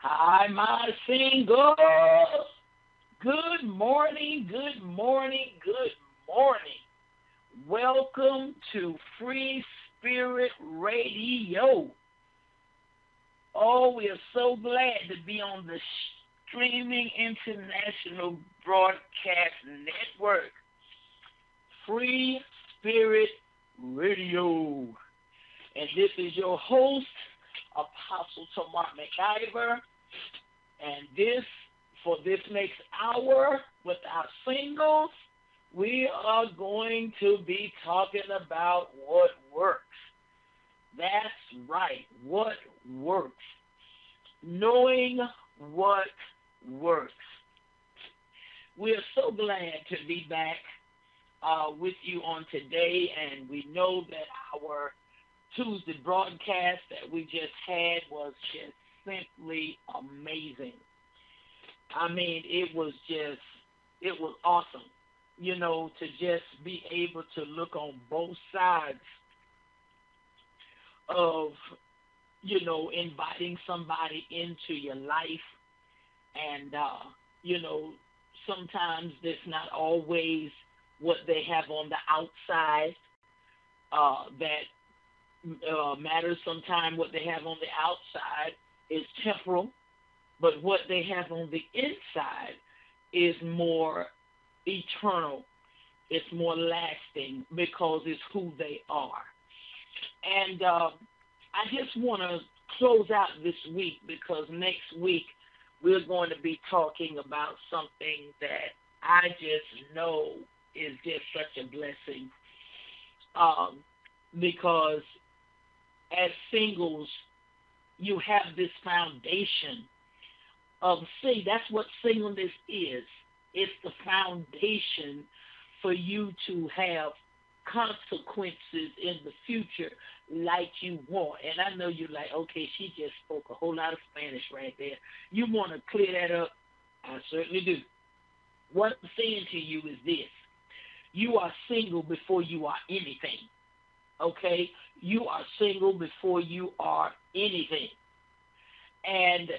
Hi, my singles. Good morning, good morning, good morning. Welcome to Free Spirit Radio. Oh, we are so glad to be on the Streaming International Broadcast Network. Free Spirit Radio. And this is your host, Apostle Tamar McIver. And for this next hour with our singles, we are going to be talking about what works. That's right, what works. Knowing what works. We are so glad to be back with you on today, and we know that our Tuesday broadcast that we just had was just simply amazing. I mean, it was awesome, to just be able to look on both sides of, inviting somebody into your life. And, sometimes it's not always what they have on the outside that matters. Sometimes what they have on the outside is temporal, but what they have on the inside is more eternal. It's more lasting because it's who they are. And I just want to close out this week because next week we're going to be talking about something that I just know is just such a blessing. Because as singles, you have this foundation of, that's what singleness is. It's the foundation for you to have consequences in the future like you want. And I know you're like, okay, she just spoke a whole lot of Spanish right there. You want to clear that up? I certainly do. What I'm saying to you is this. You are single before you are anything. Okay? You are single before you are anything. And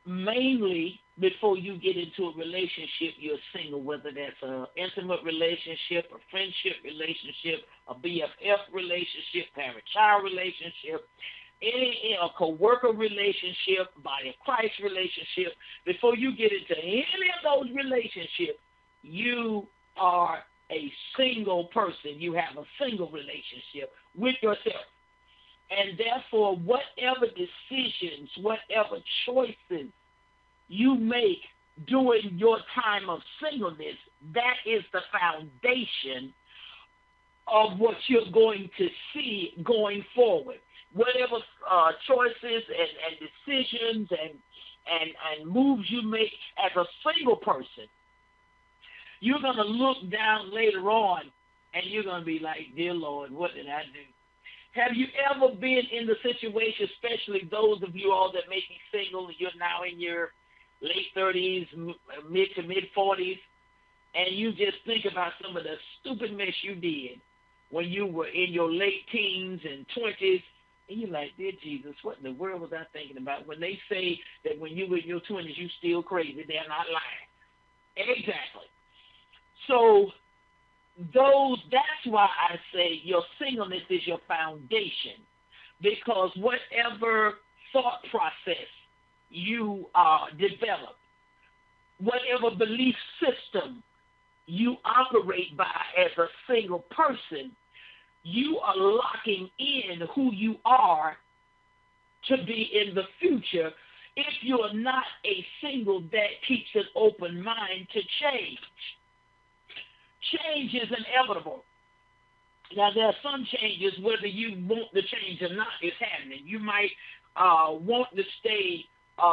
mainly before you get into a relationship, you're single, whether that's an intimate relationship, a friendship relationship, a BFF relationship, parent-child relationship, a co-worker relationship, body of Christ relationship. Before you get into any of those relationships, you are a single person. You have a single relationship with yourself. And therefore, whatever decisions, whatever choices you make during your time of singleness, that is the foundation of what you're going to see going forward. Whatever choices and decisions and moves you make as a single person, you're going to look down later on and you're going to be like, dear Lord, what did I do? Have you ever been in the situation, especially those of you all that may be single, you're now in your late 30s, mid to mid-40s, and you just think about some of the stupid mess you did when you were in your late teens and 20s, and you're like, dear Jesus, what in the world was I thinking about? When they say that when you were in your 20s, you still crazy, they're not lying. Exactly. So that's why I say your singleness is your foundation, because whatever thought process you develop, whatever belief system you operate by as a single person, you are locking in who you are to be in the future if you're not a single that keeps an open mind to change. Change is inevitable. Now, there are some changes, whether you want the change or not, is happening. You might want to stay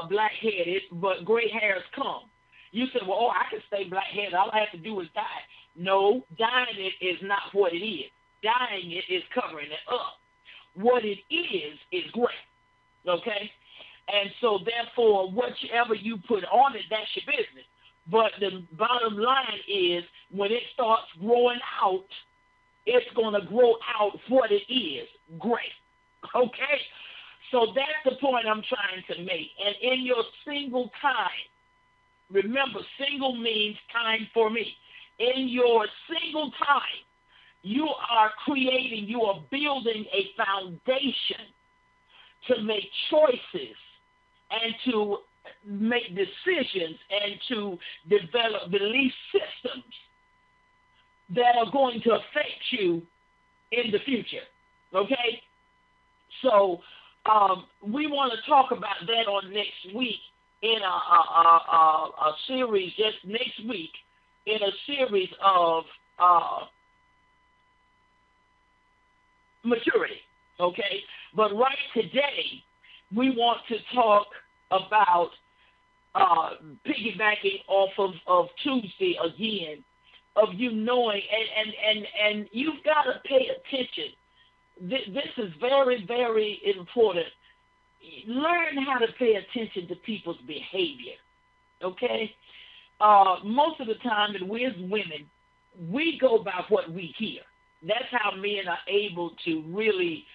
black-headed, but gray hairs come. You say, well, I can stay black-headed. All I have to do is dye. No, dyeing it is not what it is. Dyeing it is covering it up. What it is gray, okay? And so, therefore, whatever you put on it, that's your business. But the bottom line is when it starts growing out, it's going to grow out what it is, gray, okay? So that's the point I'm trying to make. And in your single time, remember, single means time for me. In your single time, you are creating, you are building a foundation to make choices and to make decisions and to develop belief systems that are going to affect you in the future. Okay? So we want to talk about that on next week in a series, just next week, in a series of maturity. Okay? But right today, we want to talk about piggybacking off of Tuesday again, of you knowing, and you've got to pay attention. This is very, very important. Learn how to pay attention to people's behavior, okay? Most of the time, and we as women, we go by what we hear. That's how men are able to really,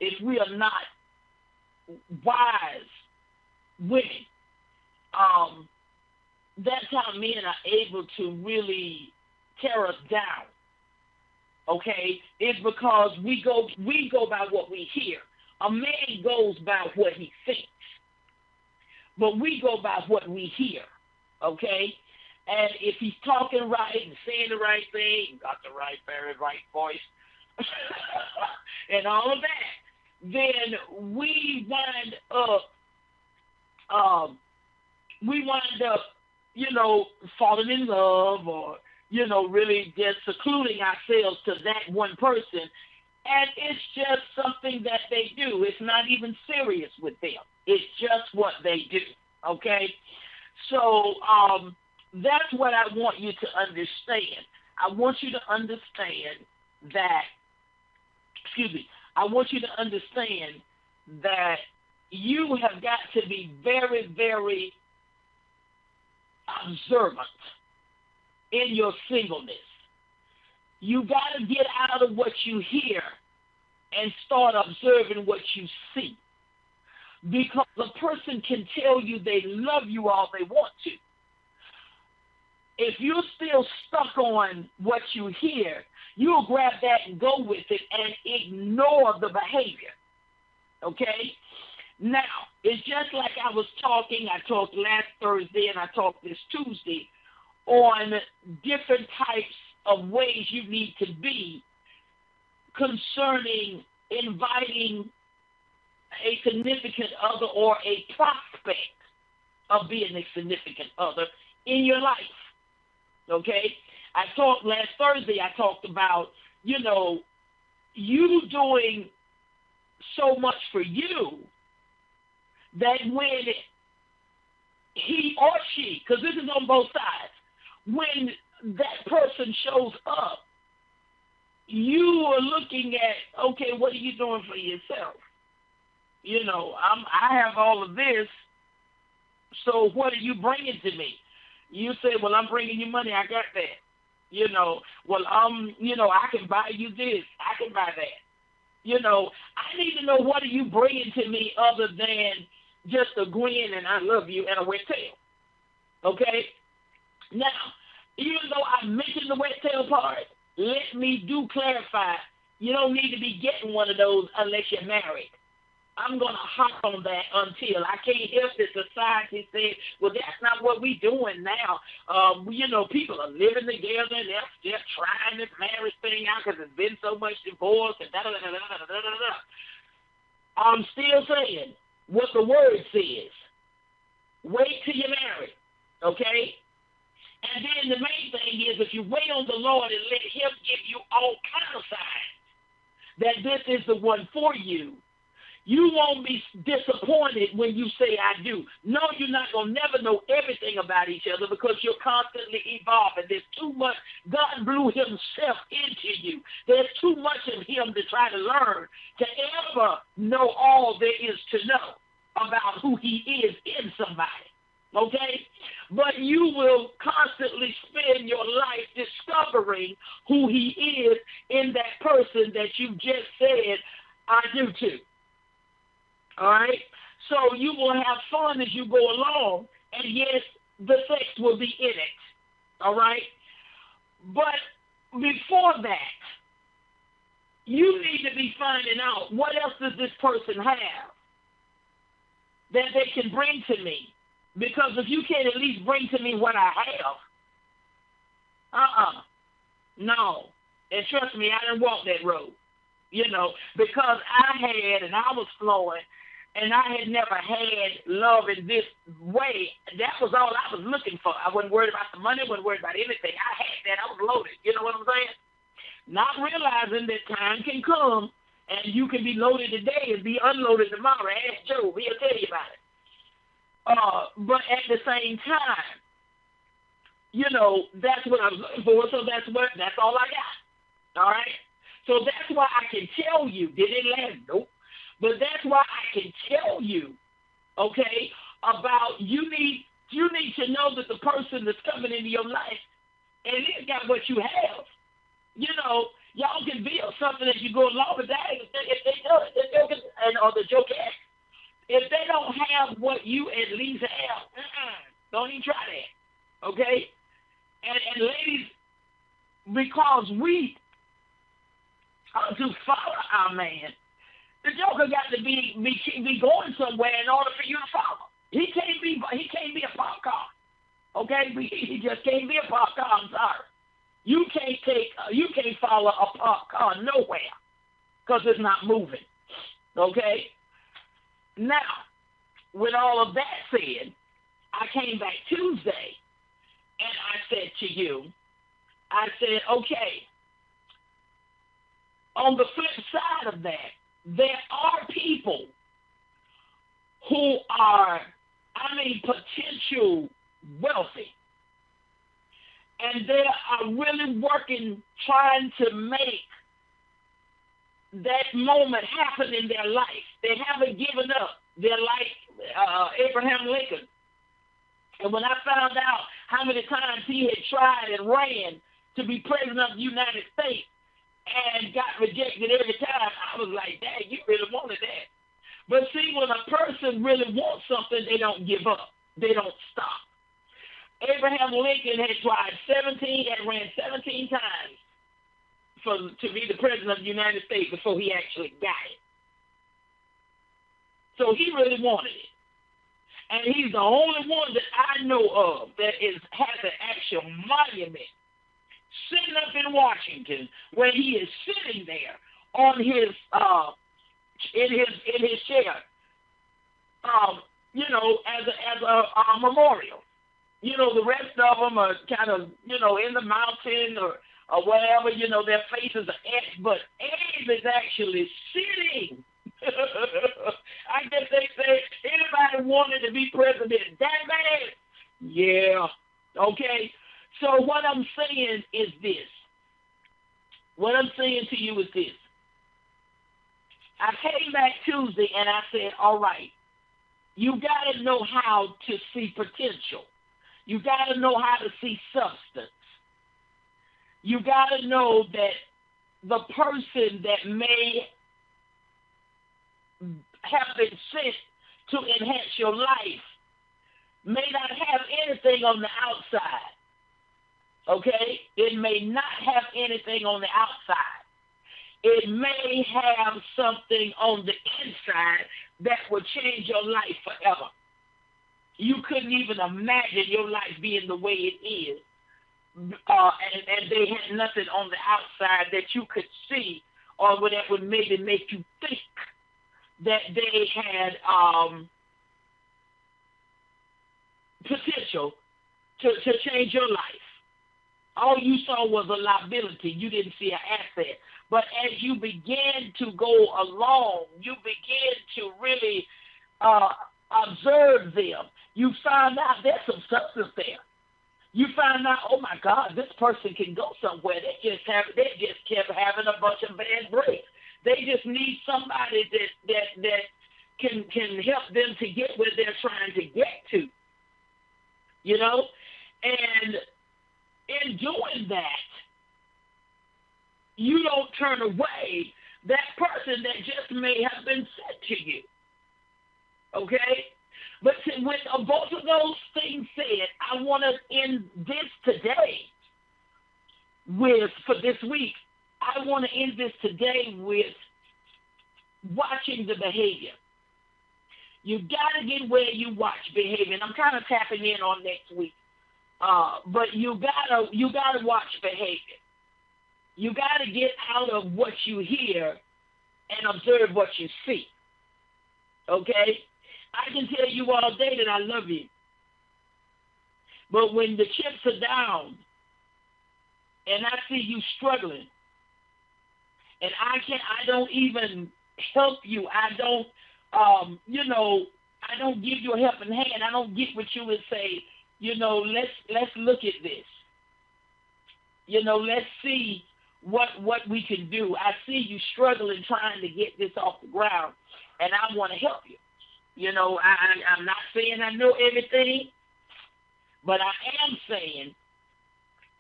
if we are not wise women, that's how men are able to really tear us down. Okay, it's because we go by what we hear. A man goes by what he thinks, but we go by what we hear. Okay, and if he's talking right and saying the right thing, got the very right voice, and all of that, then we wind up, falling in love, or really just secluding ourselves to that one person, and it's just something that they do. It's not even serious with them. It's just what they do, okay? So that's what I want you to understand. I want you to understand that, you have got to be very, very observant in your singleness. You got to get out of what you hear and start observing what you see. Because a person can tell you they love you all they want to. If you're still stuck on what you hear, you'll grab that and go with it and ignore the behavior. Okay? Now, it's just like I talked last Thursday and I talked this Tuesday on different types of ways you need to be concerning inviting a significant other or a prospect of being a significant other in your life. Okay? Last Thursday, I talked about, you doing so much for you that when he or she, because this is on both sides, when that person shows up, you are looking at, okay, what are you doing for yourself? I have all of this, so what are you bringing to me? You say, well, I'm bringing you money, I got that. I can buy you this, I can buy that. I need to know, what are you bringing to me other than just a grin and I love you and a wet tail. Okay? Now, even though I mentioned the wet tail part, let me clarify, you don't need to be getting one of those unless you're married. I'm going to hop on that until I can't help it. Society said, well, that's not what we're doing now. People are living together and they're trying this marriage thing out because there's been so much divorce and da-da-da-da-da-da-da-da. I'm still saying what the word says. Wait till you're married, okay? And then the main thing is, if you wait on the Lord and let him give you all kinds of signs that this is the one for you, you won't be disappointed when you say, I do. No, you're not going to never know everything about each other because you're constantly evolving. There's too much. God blew himself into you. There's too much of him to try to learn to ever know all there is to know about who he is in somebody. Okay? But you will constantly spend your life discovering who he is in that person that you just said, I do too. All right? So you will have fun as you go along, and yes, the sex will be in it. All right? But before that, you need to be finding out what else does this person have that they can bring to me. Because if you can't at least bring to me what I have, no. And trust me, I didn't walk that road, because I had, and I was flowing, and I had never had love in this way. That was all I was looking for. I wasn't worried about the money, wasn't worried about anything. I had that. I was loaded. You know what I'm saying? Not realizing that time can come, and you can be loaded today and be unloaded tomorrow. Ask Joe. He'll tell you about it. But at the same time, that's what I was looking for, so that's all I got. All right? So that's why I can tell you, did it last? Nope. But that's why I can tell you, okay, about you need to know that the person that's coming into your life, and it's got what you have. Y'all can build something as you go along, but that if they do it, or the joke is, if they don't have what you at least have, don't even try that, okay? And ladies, because we to follow our man, the joker got to be going somewhere in order for you to follow. He can't be a pop car, okay? He just can't be a pop car. I'm sorry. You can't follow a pop car nowhere because it's not moving, okay? Now, with all of that said, I came back Tuesday, and I said to you, okay, on the flip side of that, there are people who are, potential wealthy, and they are really working, trying to make that moment happen in their life. They haven't given up. They're like Abraham Lincoln. And when I found out how many times he had tried and ran to be president of the United States and got rejected every time, I was like, dang, you really wanted that. But see, when a person really wants something, they don't give up. They don't stop. Abraham Lincoln had ran 17 times to be the president of the United States before he actually got it. So he really wanted it. And he's the only one that I know of that has an actual monument sitting up in Washington where he is sitting there on his in his chair, as a memorial. The rest of them are kind of, in the mountain or whatever, their faces are etched, but Abe is actually sitting. I guess they say, anybody wanted to be president that bad? Yeah. Okay. So what I'm saying is this. What I'm saying to you is this. I came back Tuesday and I said, all right, you got to know how to see potential. You got to know how to see substance. You got to know that the person that may have been sent to enhance your life may not have anything on the outside. Okay? It may not have anything on the outside. It may have something on the inside that will change your life forever. You couldn't even imagine your life being the way it is. And they had nothing on the outside that you could see or that would maybe make you think that they had potential to change your life. All you saw was a liability. You didn't see an asset. But as you began to go along, you began to really observe them. You found out there's some substance there. You find out, oh my God, this person can go somewhere. They just kept having a bunch of bad breaks. They just need somebody that can help them to get where they're trying to get to. And in doing that, you don't turn away that person that just may have been sent to you. Okay? But with both of those things said, I want to end this today for this week, I want to end this today with watching the behavior. You got to get where you watch behavior. And I'm kind of tapping in on next week. But you gotta watch behavior. You gotta get out of what you hear and observe what you see. Okay? I can tell you all day that I love you. But when the chips are down and I see you struggling, and I don't even help you. I don't, I don't give you a helping hand. I don't get with you and say, let's look at this. Let's see what we can do. I see you struggling trying to get this off the ground, and I want to help you. I'm not saying I know everything, but I am saying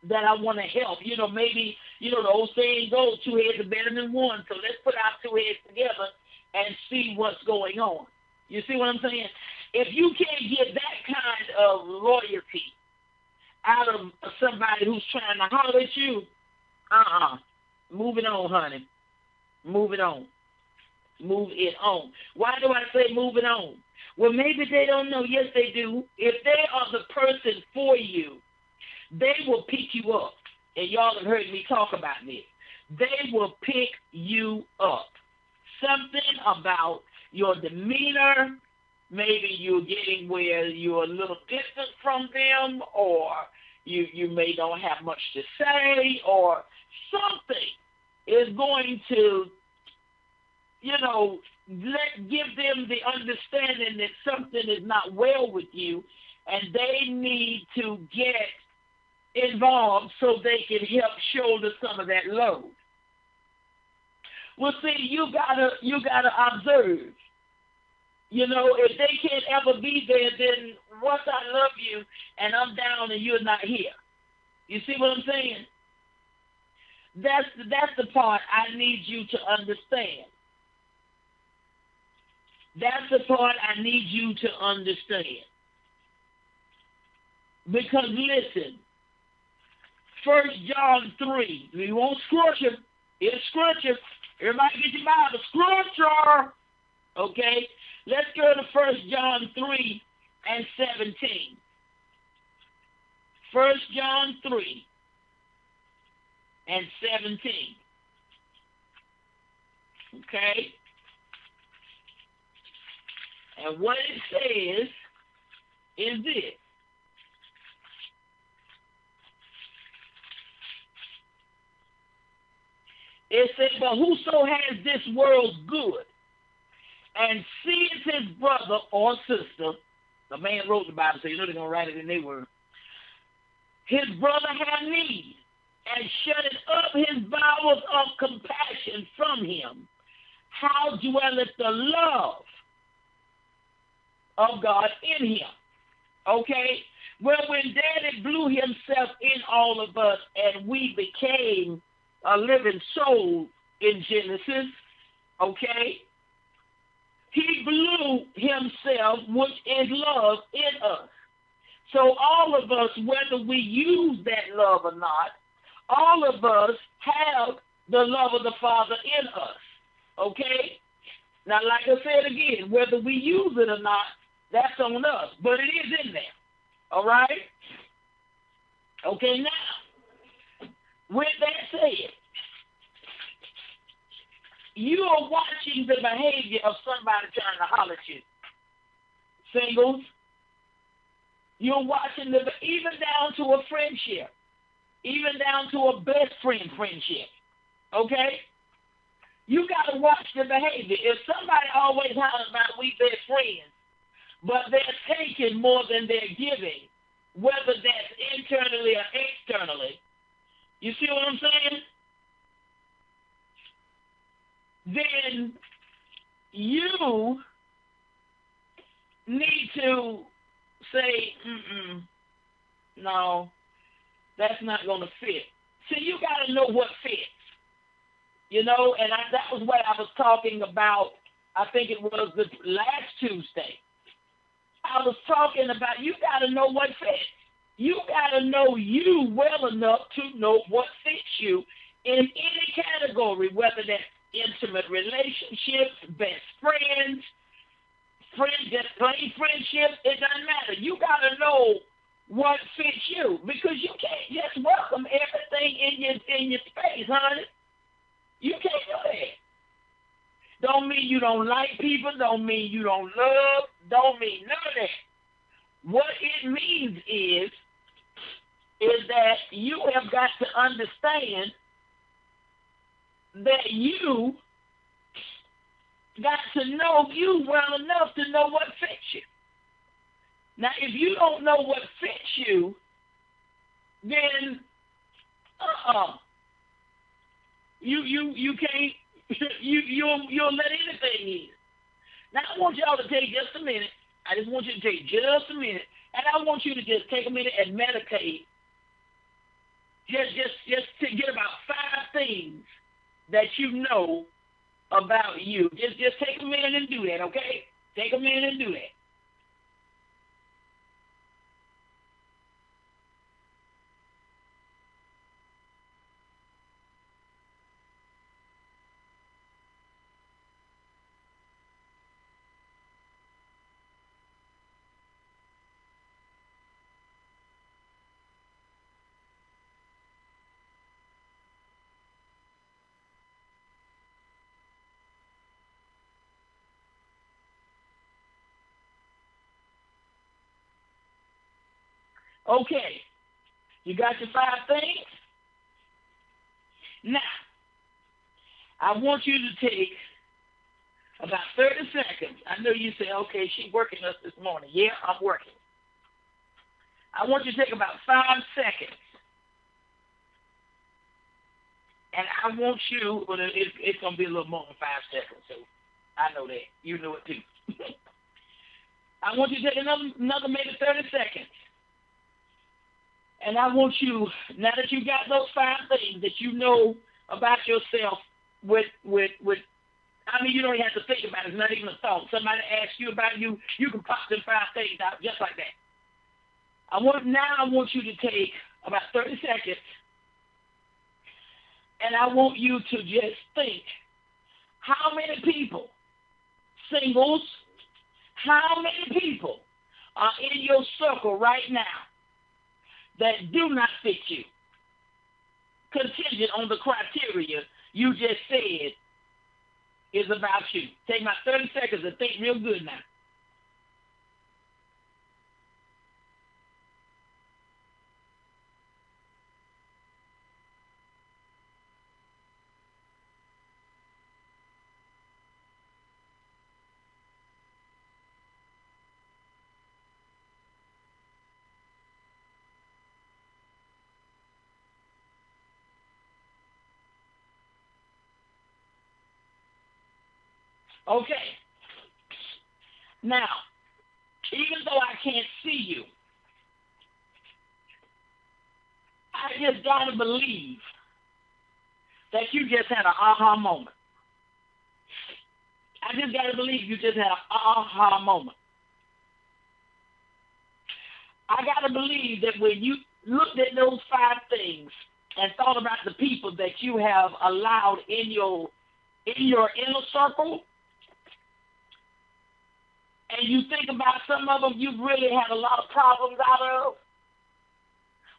that I want to help. Maybe, the old saying goes, two heads are better than one, so let's put our two heads together and see what's going on. You see what I'm saying? If you can't get that kind of loyalty out of somebody who's trying to holler at you, move it on, honey. Move it on. Move it on. Why do I say move it on? Well, maybe they don't know. Yes, they do. If they are the person for you, they will pick you up. And y'all have heard me talk about this. They will pick you up. Something about your demeanor, maybe you're getting where you're a little distant from them, or you may not have much to say, or something is going to, give them the understanding that something is not well with you, and they need to get involved so they can help shoulder some of that load. Well, see, you gotta observe. If they can't ever be there, then once I love you and I'm down and you're not here. You see what I'm saying? That's the part I need you to understand. That's the part I need you to understand. Because listen, 1 John 3, we won't scripture. It's scripture. Everybody get your Bible. Scripture. Okay? Let's go to 1 John 3 and 17. 1 John 3 and 17. Okay? And what it says is this. It says, but whoso has this world's good and sees his brother or sister, the man wrote the Bible, so they're going to write it in their word, his brother have need, and shutteth up his bowels of compassion from him, how dwelleth the love of God in him? Okay? Well, when Daddy blew himself in all of us and we became a living soul in Genesis, okay, he blew himself, which is love, in us. So all of us, whether we use that love or not, all of us have the love of the Father in us, okay? Now, like I said again, whether we use it or not, that's on us, but it is in there, all right? Okay, now, with that said, you are watching the behavior of somebody trying to holler at you. Singles, you're watching even down to a friendship, even down to a best friend friendship, okay? You got to watch the behavior. If somebody always hollers about we best friends, but they're taking more than they're giving, whether that's internally or externally, you see what I'm saying? Then you need to say, no, that's not going to fit. See, you got to know what fits, and that was what I was talking about, I think it was the last Tuesday, I was talking about you got to know what fits. You got to know you well enough to know what fits you in any category, whether that's intimate relationships, best friends, just plain friendships. It doesn't matter. You got to know what fits you, because you can't just welcome everything in your space, honey. You can't do that. Don't mean you don't like people. Don't mean you don't love. Don't mean none of that. What it means is that you have got to understand that you got to know you well enough to know what fits you. Now, if you don't know what fits you, then you can't you'll let anything in. Now, I want y'all to take just a minute. I just want you to take just a minute, and I want you to just take a minute and meditate. Just to get about 5 things that you know about you. Just take a minute and do that, okay? Take a minute and do that. Okay, you got your 5 things? Now, I want you to take about 30 seconds. I know you say, okay, she's working us this morning. Yeah, I'm working. I want you to take about 5 seconds. And I want you, well, it's going to be a little more than 5 seconds, so I know that. You know it too. I want you to take another maybe 30 seconds. And I want you, now that you got those 5 things that you know about yourself with I mean, you don't even have to think about it. It's not even a thought. Somebody asks you about you, you can pop them 5 things out just like that. I want you to take about 30 seconds, and I want you to just think, how many people, singles, how many people are in your circle right now that do not fit you, contingent on the criteria you just said is about you. Take about 30 seconds and think real good now. Okay. Now, even though I can't see you, I just got to believe that you just had an aha moment. I just got to believe you just had an aha moment. I got to believe that when you looked at those 5 things and thought about the people that you have allowed in your inner circle, and you think about some of them you've really had a lot of problems out of,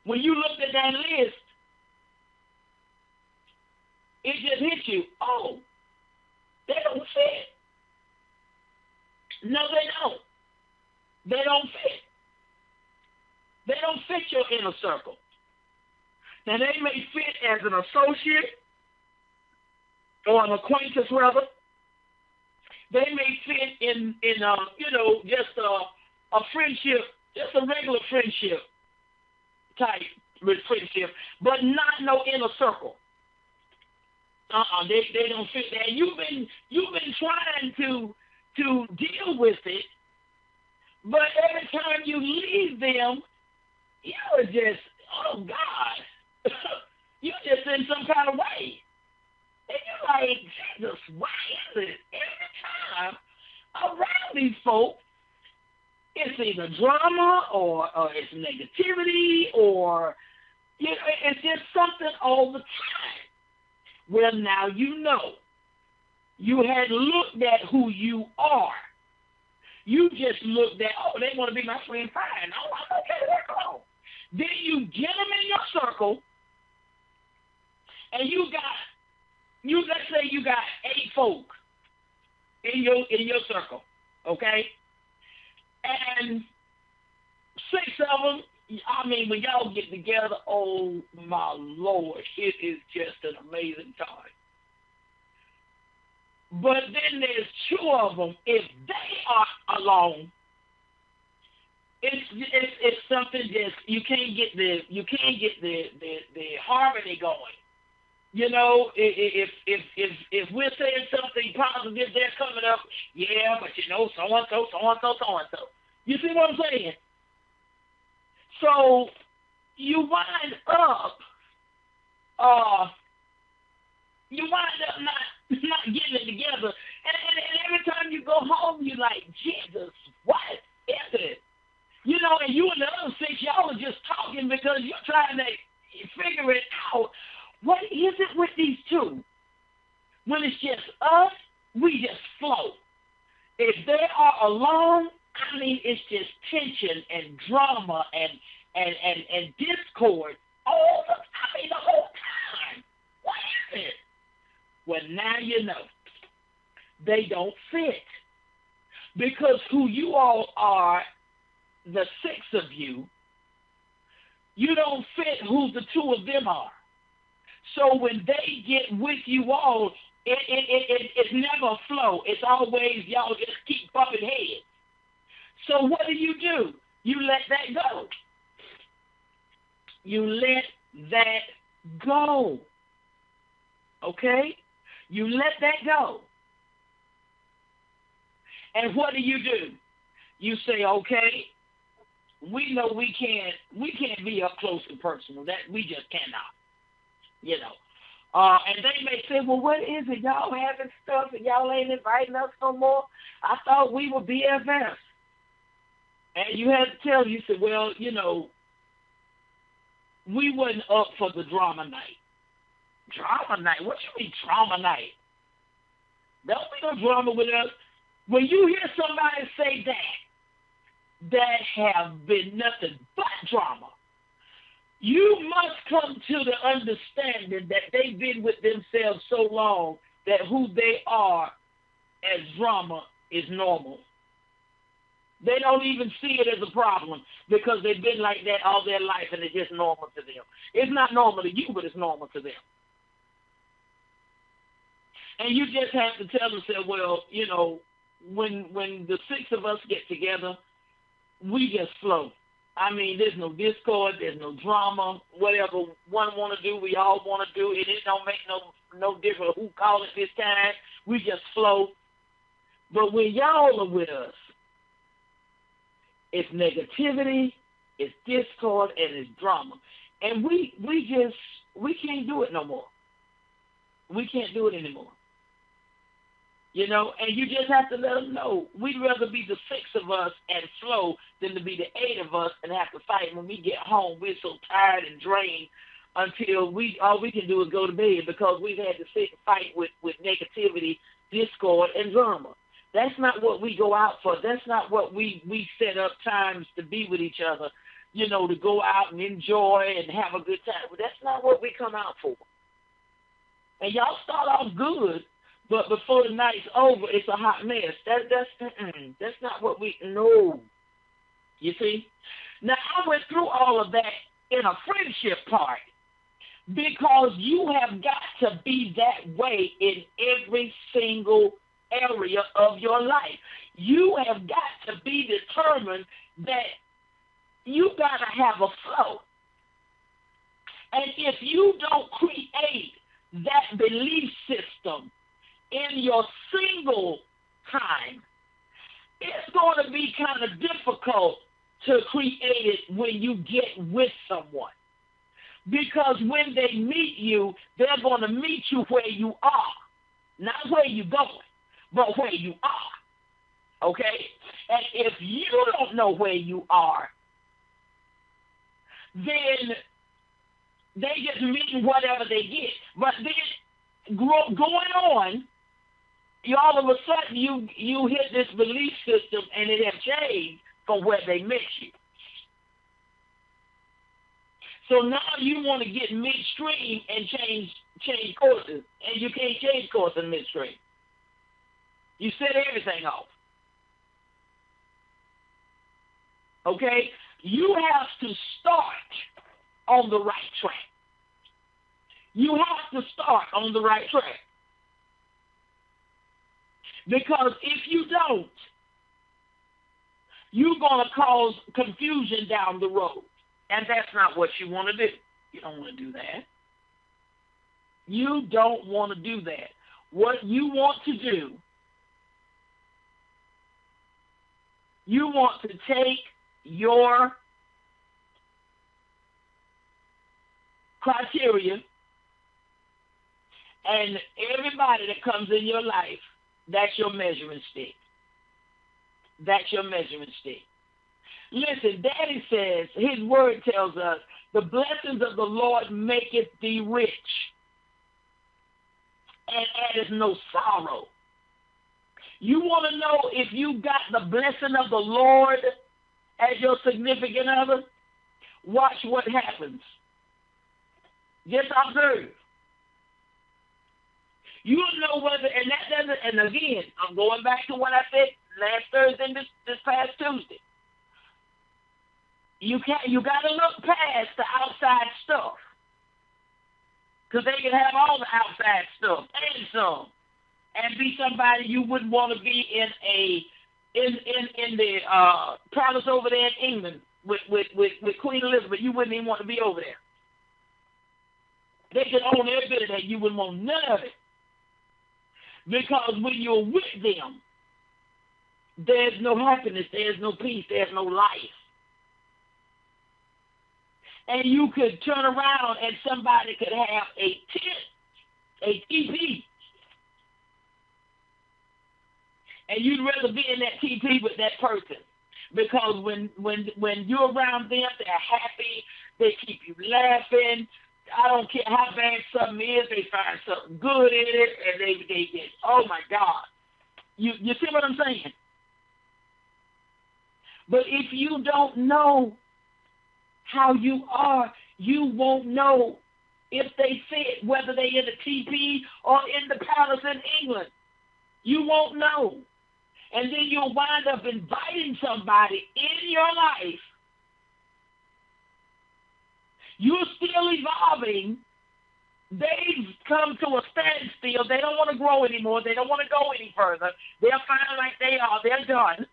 when you looked at that list, it just hit you. Oh, they don't fit. No, they don't. They don't fit. They don't fit your inner circle. Now, they may fit as an associate or an acquaintance, rather. They may fit in just a friendship, just a regular friendship type friendship, but not no inner circle. They don't fit that. You've been trying to deal with it, but every time you leave them, you're just, oh God, you're just in some kind of way. And you're like, Jesus, why is it every time around these folks, it's either drama or it's negativity or it's just something all the time. Well, now you know. You had looked at who you are. You just looked at, oh, they want to be my friend, fine. Oh, I'm okay, let's go. Then you get them in your circle, and let's say you got 8 folk in your circle, okay? And 6 of them, I mean, when y'all get together, oh my Lord, it is just an amazing time. But then there's 2 of them. If they are alone, it's something just you can't get the harmony going. You know, if we're saying something positive, they're coming up, yeah, but so and so. You see what I'm saying? So you wind up not getting it together. And every time you go home, you're like, Jesus, what is it? And you and the other 6, y'all are just talking because you're trying to figure it out. What is it with these 2? When it's just us, we just flow. If they are alone, I mean, it's just tension and drama and discord all the whole time. What is it? Well, now you know. They don't fit. Because who you all are, the 6 of you, you don't fit who the 2 of them are. So when they get with you all, it's never a flow. It's always y'all just keep bumping heads. So what do? You let that go. You let that go. Okay? You let that go. And what do? You say, okay, we know we can't be up close and personal. That we just cannot. And they may say, well, what is it? Y'all having stuff and y'all ain't inviting us no more? I thought we were BFFs. And you had to tell them, you said, well, we wasn't up for the drama night. Drama night? What you mean drama night? Don't be no drama with us. When you hear somebody say that have been nothing but drama, you must come to the understanding that they've been with themselves so long that who they are as drama is normal. They don't even see it as a problem because they've been like that all their life and it's just normal to them. It's not normal to you, but it's normal to them. And you just have to tell them, say, well, when the 6 of us get together, we just flow. I mean, there's no discord, there's no drama. Whatever one want to do, we all want to do. It don't make no difference who call it this time. We just flow. But when y'all are with us, it's negativity, it's discord, and it's drama. And we can't do it no more. We can't do it anymore. And you just have to let them know. We'd rather be the 6 of us and flow than to be the 8 of us and have to fight. When we get home, we're so tired and drained until all we can do is go to bed because we've had to sit and fight with negativity, discord, and drama. That's not what we go out for. That's not what we set up times to be with each other, to go out and enjoy and have a good time. But that's not what we come out for. And y'all start off good, but before the night's over, it's a hot mess. That's not what we know. You see? Now, I went through all of that in a friendship part because you have got to be that way in every single area of your life. You have got to be determined that you got to have a flow. And if you don't create that belief system in your single time, it's going to be kind of difficult to create it when you get with someone. Because when they meet you, they're going to meet you where you are. Not where you're going, but where you are. Okay? And if you don't know where you are, then they just meet whatever they get. But then going on, all of a sudden you hit this belief system and it has changed from where they met you. So now you want to get midstream and change courses, and you can't change course in midstream. You set everything off. Okay? You have to start on the right track. You have to start on the right track. Because if you don't, you're going to cause confusion down the road. And that's not what you want to do. You don't want to do that. You don't want to do that. What you want to do, you want to take your criteria and everybody that comes in your life, that's your measuring stick. That's your measuring stick. Listen, Daddy says, his word tells us, the blessings of the Lord maketh thee rich, and addeth no sorrow. You want to know if you got the blessing of the Lord as your significant other? Watch what happens. Just observe. You know whether, and that doesn't, and again, I'm going back to what I said last Thursday and this past Tuesday. You got to look past the outside stuff, because they can have all the outside stuff and some, and be somebody you wouldn't want to be in the palace over there in England with Queen Elizabeth. You wouldn't even want to be over there. They could own every bit of that. You wouldn't want none of it, because when you're with them, there's no happiness, there's no peace, there's no life. And you could turn around and somebody could have a tent, a TP. And you'd rather be in that TP with that person. Because when you're around them, they're happy, they keep you laughing. I don't care how bad something is, they find something good in it, and they get, oh my God. You see what I'm saying? But if you don't know how you are, you won't know if they fit, whether they in the TP or in the palace in England. You won't know. And then you'll wind up inviting somebody in your life. You're still evolving. They've come to a standstill. They don't want to grow anymore. They don't want to go any further. They're fine like they are. They're done.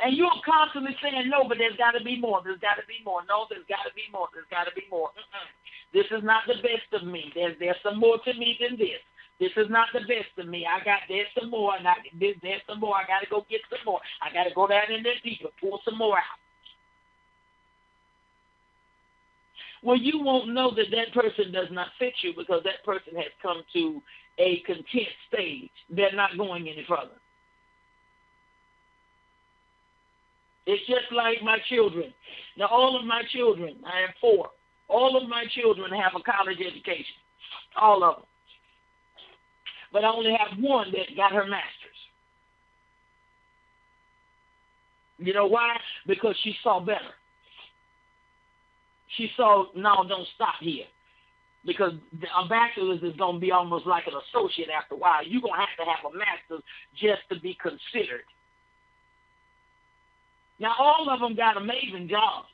And you're constantly saying, no, but there's got to be more. There's got to be more. No, there's got to be more. There's got to be more. This is not the best of me. There's some more to me than this. This is not the best of me. There's some more, and there's some more. I got to go get some more. I got to go down in there deeper, pull some more out. Well, you won't know that that person does not fit you, because that person has come to a content stage. They're not going any further. It's just like my children. Now, all of my children, I have 4, all of my children have a college education. All of them. But I only have one that got her master's. You know why? Because she saw better. She saw, no, don't stop here. Because a bachelor's is going to be almost like an associate after a while. You're going to have a master's just to be considered. Now, all of them got amazing jobs.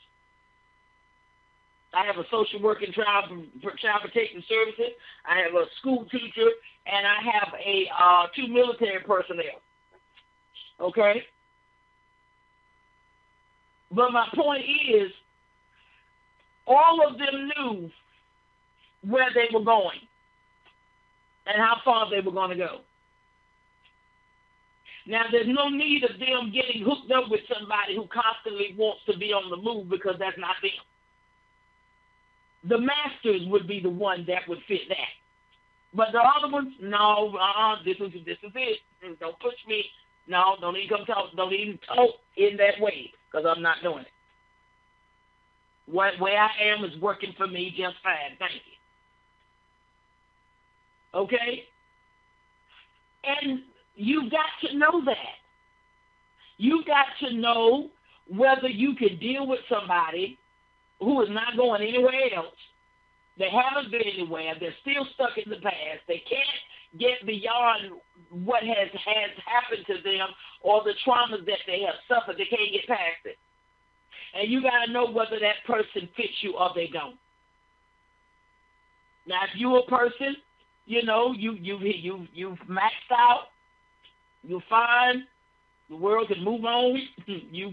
I have a social work and child protection services. I have a school teacher, and I have 2 military personnel. Okay? But my point is, all of them knew where they were going and how far they were going to go. Now, there's no need of them getting hooked up with somebody who constantly wants to be on the move, because that's not them. The masters would be the one that would fit that. But the other ones, no, this is it. Don't push me. No, don't even come talk. Don't even talk in that way, because I'm not doing it. Where I am is working for me just fine. Thank you. Okay? And you got to know that. You got to know whether you can deal with somebody who is not going anywhere else. They haven't been anywhere. They're still stuck in the past. They can't get beyond what has happened to them or the traumas that they have suffered. They can't get past it. And you got to know whether that person fits you or they don't. Now, if you're a person, you know, you've maxed out, you're fine, the world can move on, you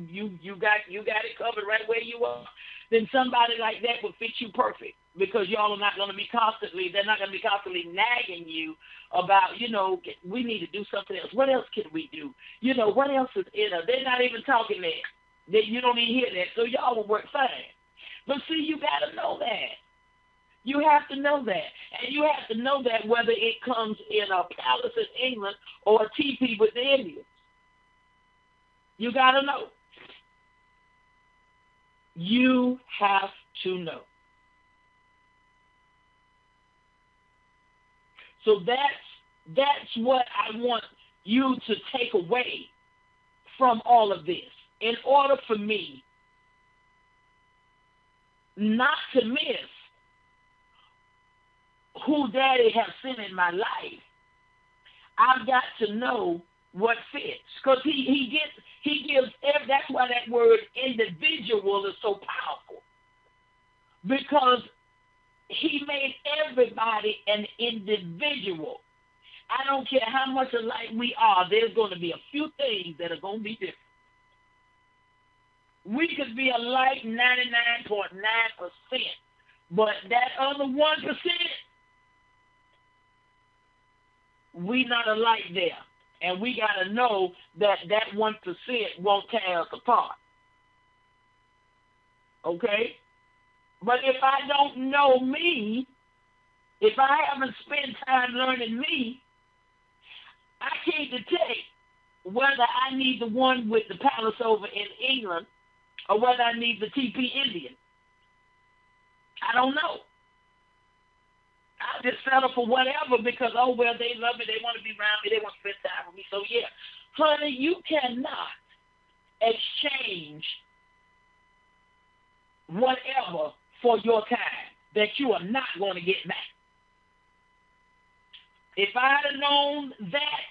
got it covered right where you are, then somebody like that would fit you perfect, because y'all are not going to be they're not going to be constantly nagging you about, you know, we need to do something else. What else can we do? You know, what else is in her? They're not even talking that. You don't even hear that, so y'all will work fine. But see, you got to know that. You have to know that. And you have to know that whether it comes in a palace in England or a teepee with the Indians. You got to know. You have to know. So that's what I want you to take away from all of this. In order for me not to miss who Daddy has sent in my life, I've got to know what fits. Because he gives, that's why that word individual is so powerful. Because he made everybody an individual. I don't care how much alike we are, there's going to be a few things that are going to be different. We could be alike 99.9%, but that other 1%, we not alike there. And we got to know that 1% won't tear us apart. Okay? But if I don't know me, if I haven't spent time learning me, I can't detect whether I need the one with the palace over in England or whether I need the TP Indian. I don't know. I just settle for whatever because, oh, well, they love me, they want to be around me, they want to spend time with me. So, yeah, honey, you cannot exchange whatever for your time that you are not going to get back. If I had known that,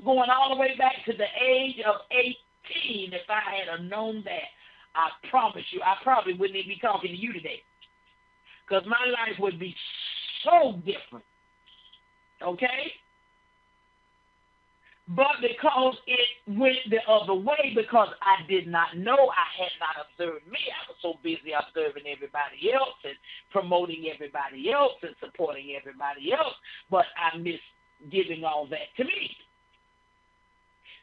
going all the way back to the age of 18, if I had known that, I promise you, I probably wouldn't even be talking to you today. Because my life would be so different. Okay? But because it went the other way, because I did not know, I had not observed me. I was so busy observing everybody else and promoting everybody else and supporting everybody else. But I missed giving all that to me.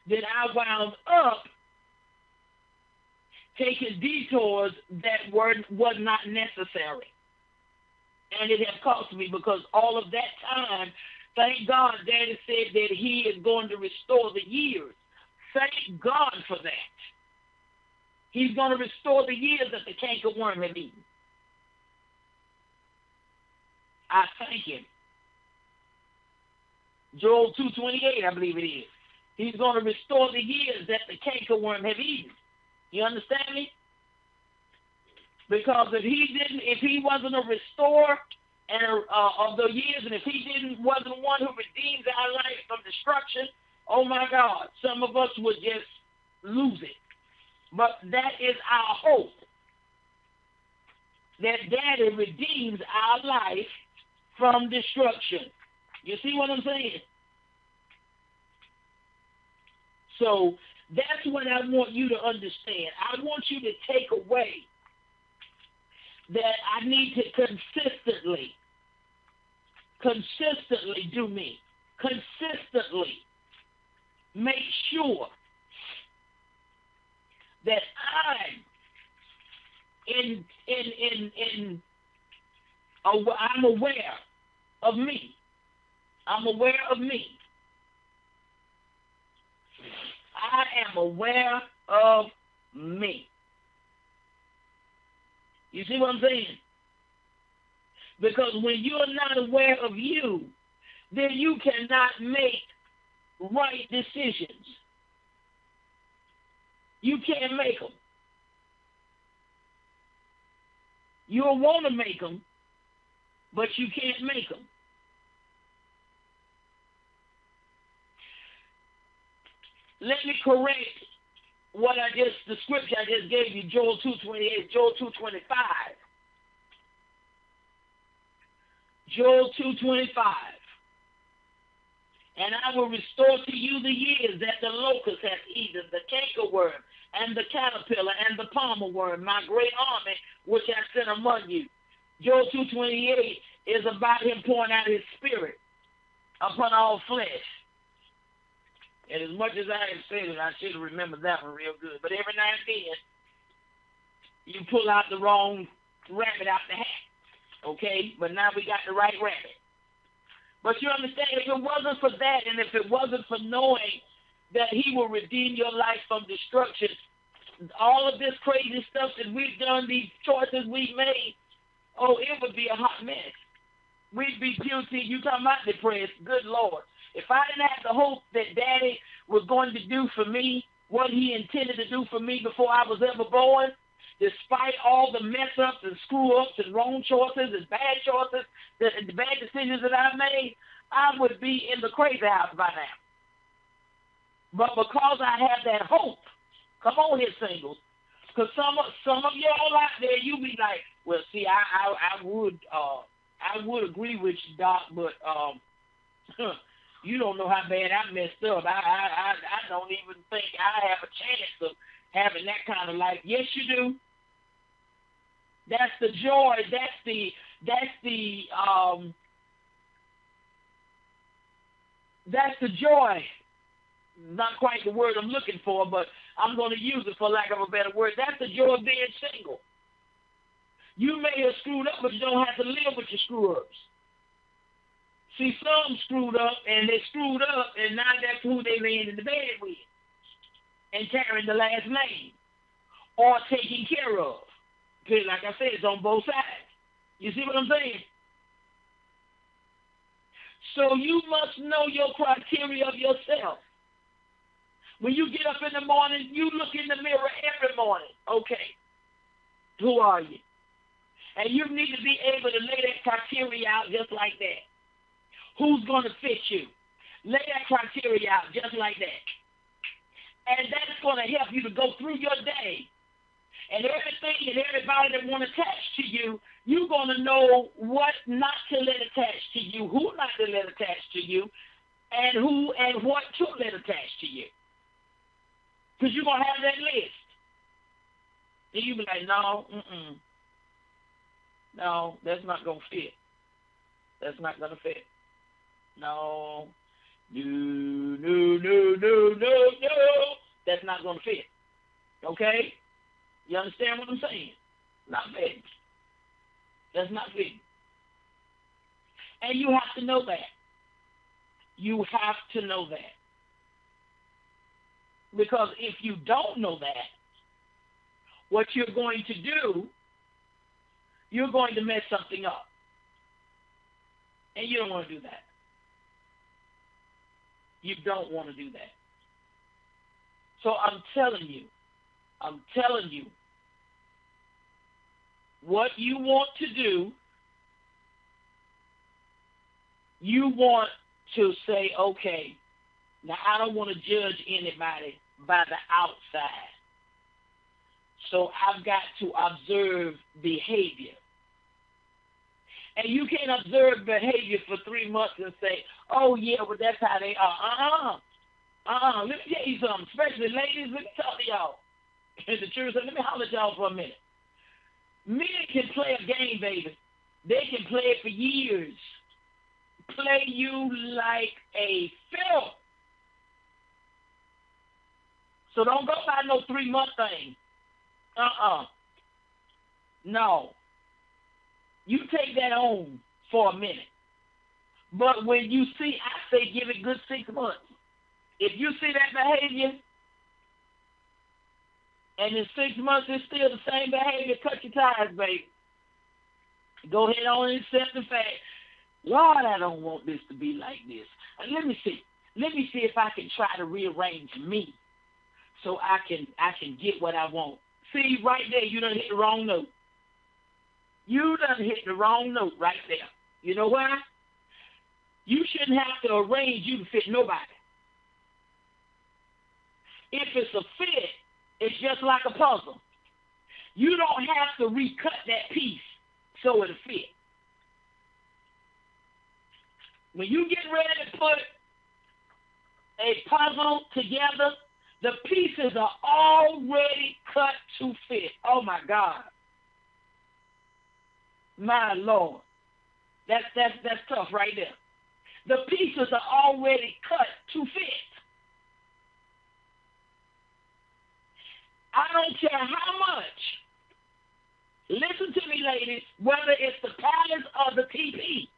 Then I wound up taking detours that was not necessary. And it has cost me because all of that time, thank God Daddy said that he is going to restore the years. Thank God for that. He's going to restore the years that the cankerworm had eaten. I thank him. Joel 2:28, I believe it is. He's going to restore the years that the cankerworm have eaten. You understand me? Because if he wasn't a restorer of the years, and if he wasn't one who redeems our life from destruction, oh my God, some of us would just lose it. But that is our hope, that Daddy redeems our life from destruction. You see what I'm saying? So that's what I want you to understand. I want you to take away that I need to consistently do me. Consistently make sure that I'm aware of me. I'm aware of me. I am aware of me. You see what I'm saying? Because when you're not aware of you, then you cannot make right decisions. You can't make them. You'll want to make them, but you can't make them. Let me correct the scripture I just gave you, Joel 2:28, Joel 2:25. Joel 2:25. And I will restore to you the years that the locust hath eaten, the cankerworm, and the caterpillar, and the palmer worm, my great army, which I sent among you. Joel 2:28 is about him pouring out his spirit upon all flesh. And as much as I have said it, I should have remembered that one real good. But every now and then, you pull out the wrong rabbit out the hat. Okay? But now we got the right rabbit. But you understand, if it wasn't for that, and if it wasn't for knowing that he will redeem your life from destruction, all of this crazy stuff that we've done, these choices we've made, it would be a hot mess. We'd be guilty. You talking about depressed. Good Lord. If I didn't have the hope that Daddy was going to do for me what he intended to do for me before I was ever born, despite all the mess-ups and screw-ups and wrong choices and bad choices, the bad decisions that I made, I would be in the crazy house by now. But because I have that hope, come on here, singles, because some of y'all out there, you be like, well, see, I would agree with you, Doc, but you don't know how bad I messed up. I don't even think I have a chance of having that kind of life. Yes, you do. That's the joy. That's the joy. Not quite the word I'm looking for, but I'm going to use it for lack of a better word. That's the joy of being single. You may have screwed up, but you don't have to live with your screw-ups. See, some screwed up, and they screwed up, and now that's who they laying in the bed with and carrying the last name or taking care of. Because, like I said, it's on both sides. You see what I'm saying? So you must know your criteria of yourself. When you get up in the morning, you look in the mirror every morning. Okay, who are you? And you need to be able to lay that criteria out just like that. Who's going to fit you? Lay that criteria out just like that. And that's going to help you to go through your day. And everything and everybody that want to attach to you, you're going to know what not to let attach to you, who not to let attach to you, and who and what to let attach to you. Because you're going to have that list. And you be like, no, that's not going to fit. That's not going to fit. No. That's not going to fit. Okay? You understand what I'm saying? Not fitting. That's not fitting. And you have to know that. You have to know that. Because if you don't know that, what you're going to do, you're going to mess something up. And you don't want to do that. You don't want to do that. So I'm telling you, what you want to do, you want to say, okay, now I don't want to judge anybody by the outside. So I've got to observe behavior. And you can't observe behavior for 3 months and say, oh, yeah, well, that's how they are. Let me tell you something, especially ladies, let me talk to y'all. And the church said, let me holler at y'all for a minute. Men can play a game, baby. They can play it for years. Play you like a film. So don't go by no 3-month thing. No. You take that on for a minute. But when you see, I say give it good 6 months. If you see that behavior, And in 6 months, it's still the same behavior. Cut your ties, baby. Go ahead on and accept the fact, Lord, I don't want this to be like this. Let me see. Let me see if I can try to rearrange me so I can get what I want. See, right there, you done hit the wrong note. You done hit the wrong note right there. You know why? You shouldn't have to arrange you to fit nobody. If it's a fit, it's just like a puzzle. You don't have to recut that piece so it'll fit. When you get ready to put a puzzle together, the pieces are already cut to fit. Oh my God. My Lord. That's tough right there. The pieces are already cut to fit. I don't care how much. Listen to me, ladies, whether it's the palace or the TP.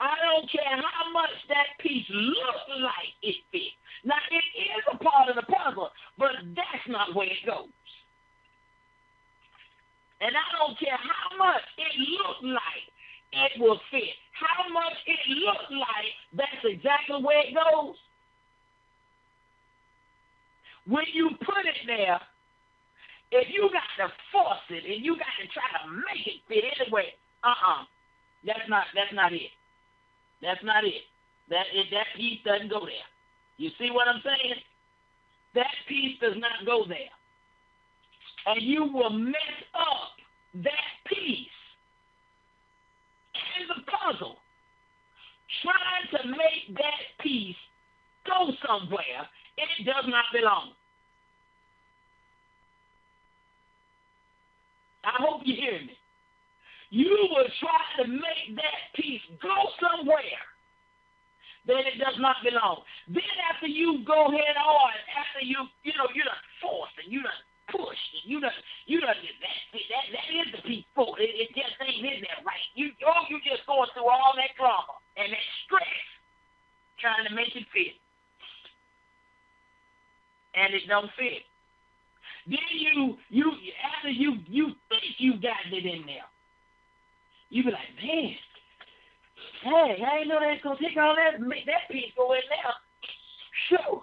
I don't care how much that piece looks like it fits. Now, it is a part of the puzzle, but that's not where it goes. And I don't care how much it looks like it will fit. How much it looks like, that's exactly where it goes. When you put it there, if you got to force it and you got to try to make it fit anyway, that's not it. That's not it. That piece doesn't go there. You see what I'm saying? That piece does not go there. And you will mess up that piece and the puzzle trying to make that piece go somewhere it does not belong. I hope you hear me. You will try to make that piece go somewhere that it does not belong. Then after you go head on, after you done forced and you done pushed and you done that is the piece for it just ain't in there right. You just going through all that drama and that stress trying to make it fit. And it don't fit. Then after you think you got it in there, you be like, man, hey, I ain't know that's gonna take all that, make that piece go in there. Sure.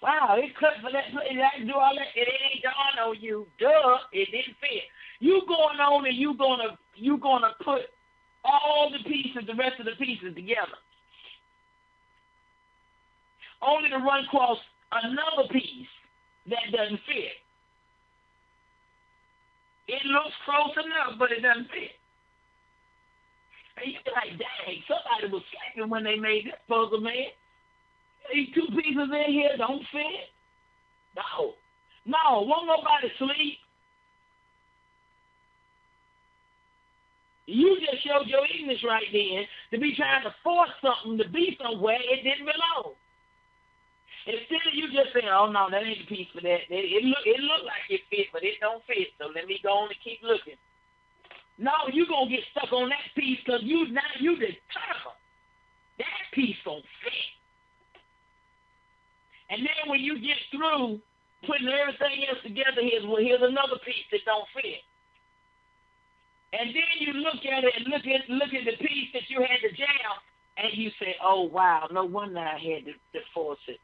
Wow, it cut for that. I can do all that. It ain't dawn on you. Duh, it didn't fit. You going on and you gonna put all the pieces, the rest of the pieces together, only to run across another piece that doesn't fit. It looks close enough, but it doesn't fit. And you be like, dang, somebody was slacking when they made this puzzle, man. These two pieces in here don't fit. No, won't nobody sleep. You just showed your ignorance right then to be trying to force something to be somewhere it didn't belong. Instead of you just saying, oh, no, that ain't the piece for that. It look like it fit, but it don't fit, so let me go on and keep looking. No, you're going to get stuck on that piece because you determined that piece going to fit. And then when you get through putting everything else together, here's another piece that don't fit. And then you look at it and look at the piece that you had to jam, and you say, oh, wow, no wonder I had to force it.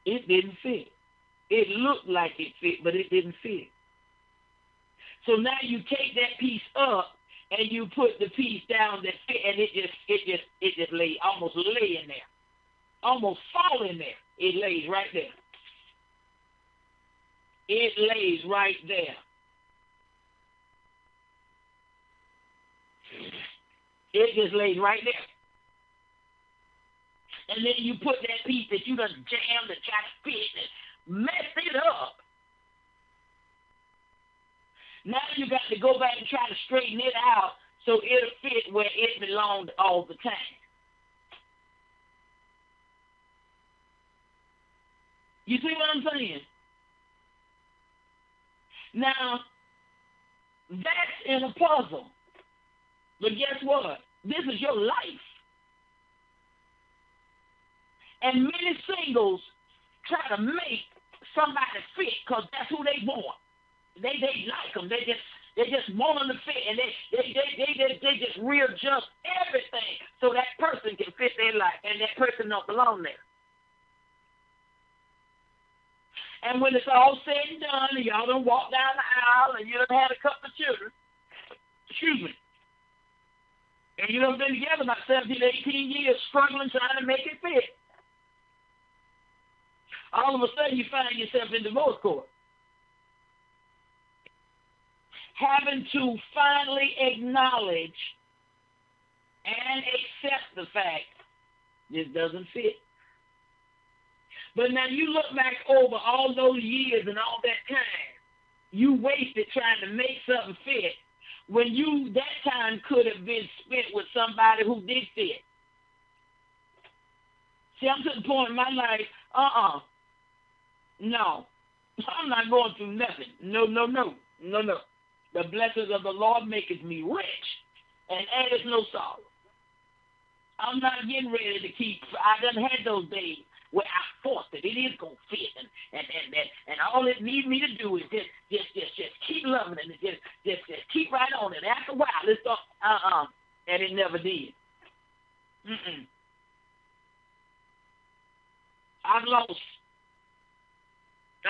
It didn't fit. It looked like it fit, but it didn't fit. So now you take that piece up and you put the piece down that fit, and it just lay, almost lay in there, almost fall in there. It lays right there. It lays right there. It just lays right there. And then you put that piece that you done jammed and try to fit and mess it up. Now you got to go back and try to straighten it out so it'll fit where it belonged all the time. You see what I'm saying? Now, that's in a puzzle. But guess what? This is your life. And many singles try to make somebody fit because that's who they want. They like them. They just want them to fit, and they just readjust everything so that person can fit their life, and that person don't belong there. And when it's all said and done, and y'all done walk down the aisle, and you done had a couple of children, and you done been together about 17, 18 years, struggling, trying to make it fit. All of a sudden, you find yourself in divorce court, having to finally acknowledge and accept the fact this doesn't fit. But now you look back over all those years and all that time you wasted trying to make something fit when that time could have been spent with somebody who did fit. See, I'm to the point in my life, no, I'm not going through nothing. No. The blessings of the Lord maketh me rich, and addeth no sorrow. I'm not getting ready to I done had those days where I forced it. It is going to fit, and all it needs me to do is just keep loving it, and just keep right on it. After a while, it's and it never did. I've lost.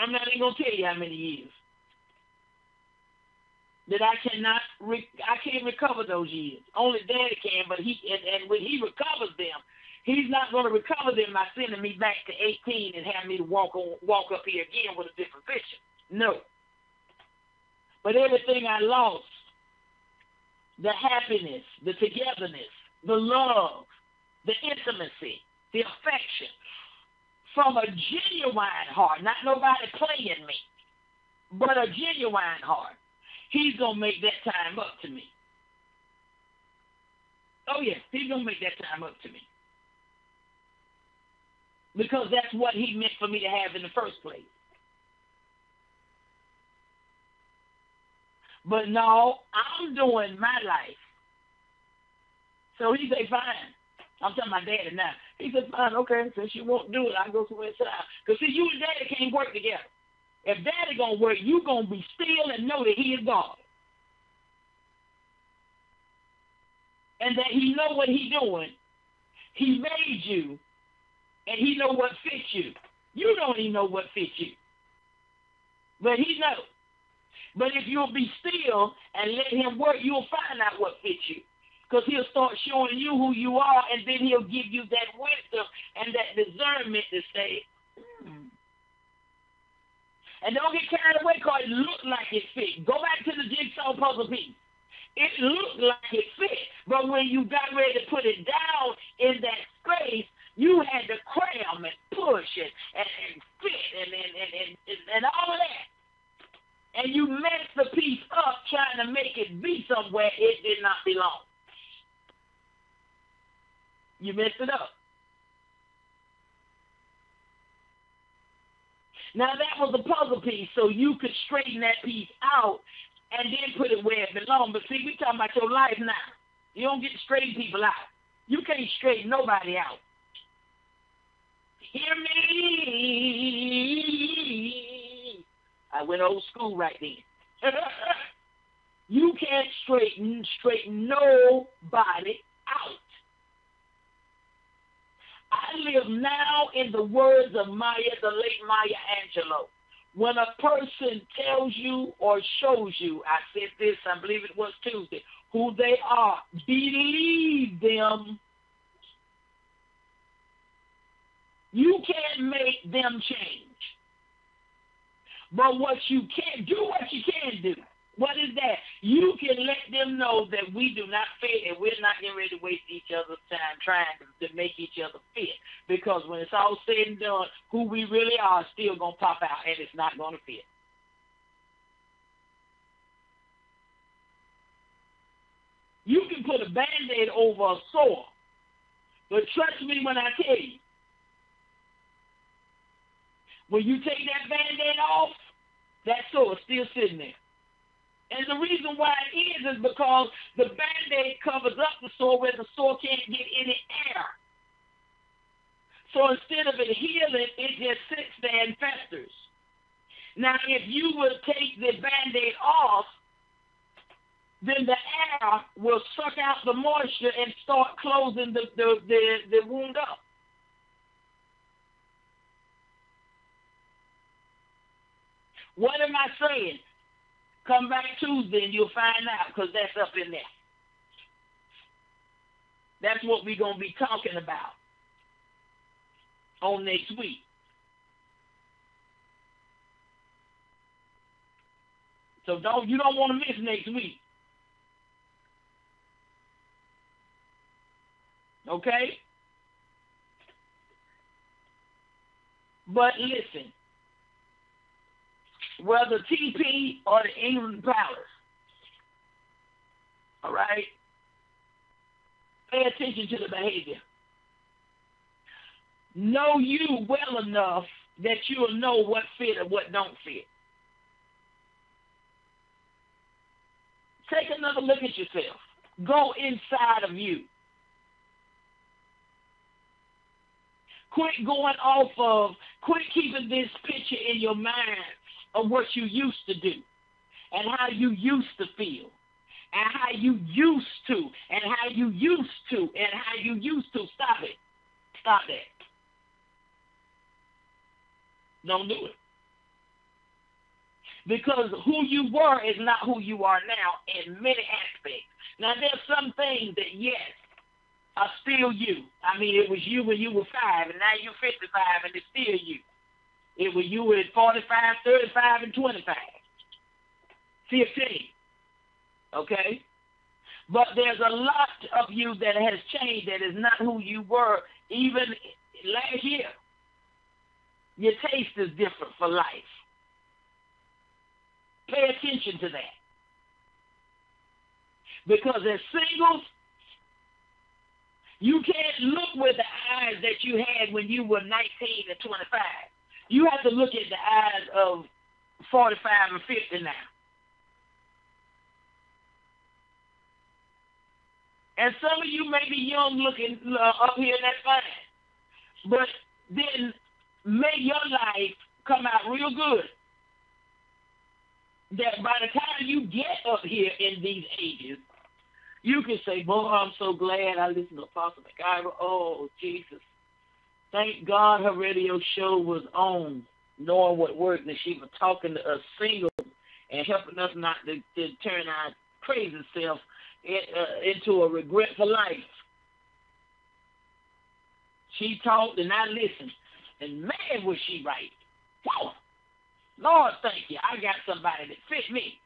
I'm not even going to tell you how many years that I can't recover those years. Only Daddy can, but and when he recovers them, he's not going to recover them by sending me back to 18 and have me to walk up here again with a different picture. No. But everything I lost, the happiness, the togetherness, the love, the intimacy, the affection, from a genuine heart, not nobody playing me, but a genuine heart, he's going to make that time up to me. Oh, yeah, he's going to make that time up to me. Because that's what he meant for me to have in the first place. But no, I'm doing my life. So he said, fine. I'm talking about Daddy now. He said, fine, okay, since you won't do it, I'll go somewhere and sit down. Because see, you and Daddy can't work together. If Daddy going to work, you going to be still and know that he is God. And that he know what he doing. He made you, and he know what fits you. You don't even know what fits you. But he knows. But if you'll be still and let him work, you'll find out what fits you. Because he'll start showing you who you are, and then he'll give you that wisdom and that discernment to say, And don't get carried away because it looked like it fit. Go back to the jigsaw puzzle piece. It looked like it fit, but when you got ready to put it down in that space, you had to cram and push it and fit and all of that. And you messed the piece up trying to make it be somewhere it did not belong. You messed it up. Now that was a puzzle piece, so you could straighten that piece out and then put it where it belongs. But see, we talking about your life now. You don't get to straighten people out. You can't straighten nobody out. Hear me. I went old school right then. You can't straighten nobody out. I live now in the words of Maya, the late Maya Angelou. When a person tells you or shows you, I said this, I believe it was Tuesday, who they are, believe them. You can't make them change. But what you can do, what you can do. What is that? You can let them know that we do not fit and we're not getting ready to waste each other's time trying to make each other fit. Because when it's all said and done, who we really are is still going to pop out and it's not going to fit. You can put a Band-Aid over a sore, but trust me when I tell you, when you take that Band-Aid off, that sore is still sitting there. And the reason why it is because the Band-Aid covers up the sore where the sore can't get any air. So instead of it healing, it just sits there and festers. Now, if you would take the Band-Aid off, then the air will suck out the moisture and start closing the wound up. What am I saying? Come back Tuesday and you'll find out, because that's up in there. That's what we're going to be talking about on next week. So you don't want to miss next week. Okay? But listen, whether TP or the England Palace, all right, pay attention to the behavior. Know you well enough that you'll know what fit and what don't fit. Take another look at yourself. Go inside of you. Quit keeping this picture in your mind of what you used to do and how you used to feel and how you used to and how you used to and how you used to. Stop it. Stop that. Don't do it. Because who you were is not who you are now in many aspects. Now, there's some things that, yes, are still you. I mean, it was you when you were 5, and now you're 55, and it's still you. It was you at 45, 35, and 25. 15. Okay? But there's a lot of you that has changed that is not who you were even last year. Your taste is different for life. Pay attention to that. Because as singles, you can't look with the eyes that you had when you were 19 and 25. You have to look at the eyes of 45 and 50 now. And some of you may be young looking up here, and that's fine. But then make your life come out real good. That by the time you get up here in these ages, you can say, boy, I'm so glad I listened to Apostle McIver. Oh, Jesus. Thank God her radio show was on, knowing what worked, and she was talking to us singles and helping us not to turn our crazy self into a regretful life. She talked and I listened, and man, was she right. Wow. Lord, thank you. I got somebody that fit me.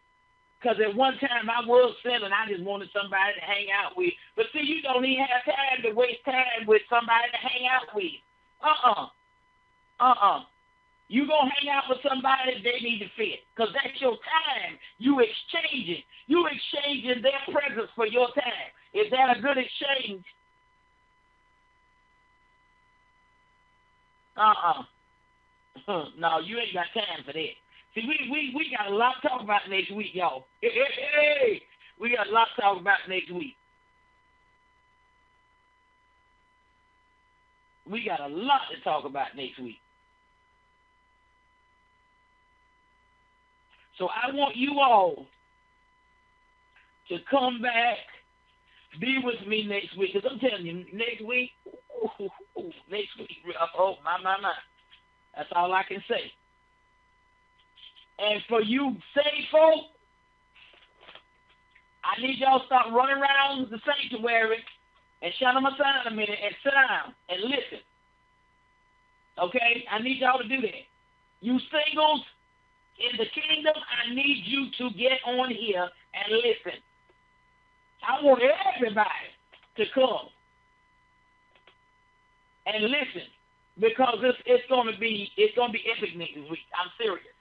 Because at one time I was selling, I just wanted somebody to hang out with. But see, you don't even have time to waste time with somebody to hang out with. You going to hang out with somebody, they need to fit. Because that's your time. You exchanging. You exchanging their presence for your time. Is that a good exchange? No, you ain't got time for that. See, we got a lot to talk about next week, y'all. Hey, we got a lot to talk about next week. We got a lot to talk about next week. So I want you all to come back, be with me next week. Because I'm telling you, next week, oh, my. That's all I can say. And for you saved folk, I need y'all to stop running around the sanctuary and shut them aside a minute and sit down and listen. Okay? I need y'all to do that. You singles in the kingdom, I need you to get on here and listen. I want everybody to come and listen, because it's going to be epic next week. I'm serious.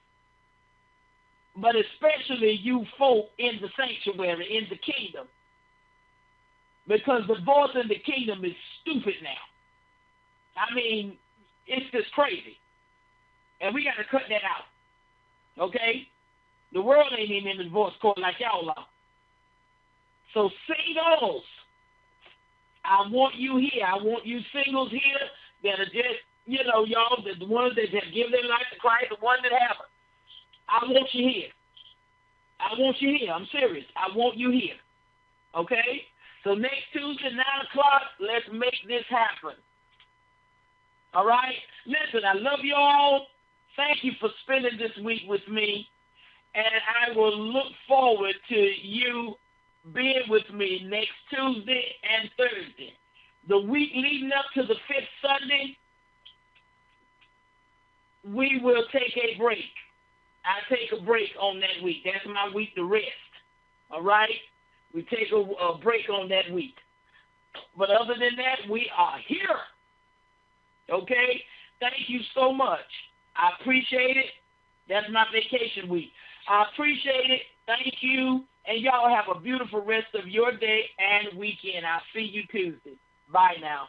But especially you folk in the sanctuary, in the kingdom. Because the voice in the kingdom is stupid now. I mean, it's just crazy. And we got to cut that out. Okay? The world ain't even in the divorce court like y'all are. So singles, I want you here. I want you singles here that are just, y'all, the ones that have given their life to Christ, the ones that haven't. I want you here. I want you here. I'm serious. I want you here. Okay? So next Tuesday, 9 o'clock, let's make this happen. All right? Listen, I love you all. Thank you for spending this week with me. And I will look forward to you being with me next Tuesday and Thursday. The week leading up to the 5th Sunday, we will take a break. I take a break on that week. That's my week to rest. All right? We take a break on that week. But other than that, we are here. Okay? Thank you so much. I appreciate it. That's my vacation week. I appreciate it. Thank you. And y'all have a beautiful rest of your day and weekend. I'll see you Tuesday. Bye now.